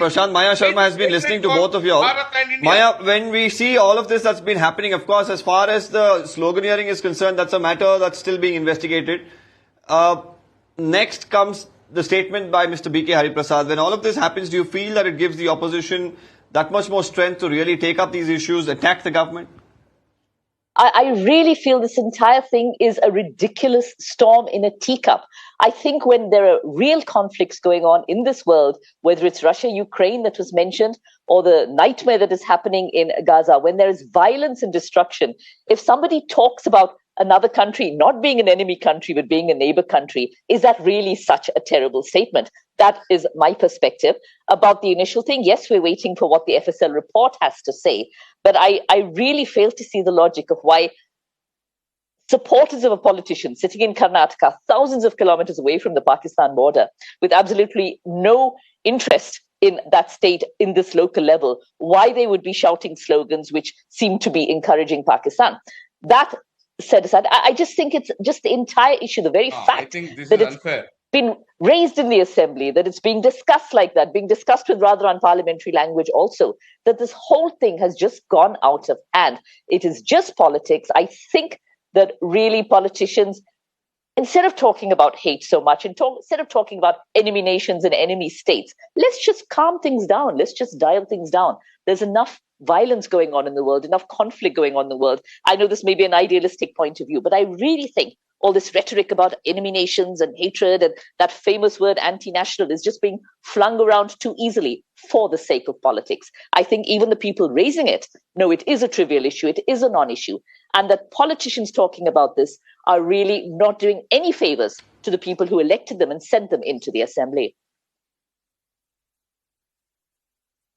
Prashanth, Maya Sharma has been listening to both of you all. Maya, when we see all of this that's been happening, of course, as far as the sloganeering is concerned, that's a matter that's still being investigated. Next comes the statement by Mr. B.K. Hariprasad. When all of this happens, do you feel that it gives the opposition that much more strength to really take up these issues, attack the government? I really feel this entire thing is a ridiculous storm in a teacup. I think when there are real conflicts going on in this world, whether it's Russia, Ukraine that was mentioned, or the nightmare that is happening in Gaza, when there is violence and destruction, if somebody talks about another country not being an enemy country, but being a neighbor country, is that really such a terrible statement? That is my perspective about the initial thing. Yes, we're waiting for what the FSL report has to say, but I really fail to see the logic of why supporters of a politician sitting in Karnataka, thousands of kilometers away from the Pakistan border, with absolutely no interest in that state in this local level, why they would be shouting slogans which seem to be encouraging Pakistan. That set aside, I just think it's just the entire issue, the very fact that it's been raised in the assembly, that it's being discussed like that, being discussed with rather unparliamentary language also, that this whole thing has just gone out of hand. It is just politics. I think that really politicians, instead of talking about hate so much, instead of talking about enemy nations and enemy states, let's just calm things down. Let's just dial things down. There's enough violence going on in the world, enough conflict going on in the world. I know this may be an idealistic point of view, but I really think all this rhetoric about enemy nations and hatred and that famous word anti-national is just being flung around too easily for the sake of politics. I think even the people raising it know it is a trivial issue, it is a non-issue, and that politicians talking about this are really not doing any favors to the people who elected them and sent them into the assembly.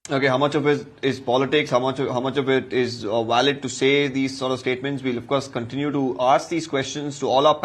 Okay, how much of it is politics? How much of it is valid to say these sort of statements? We'll of course continue to ask these questions to all our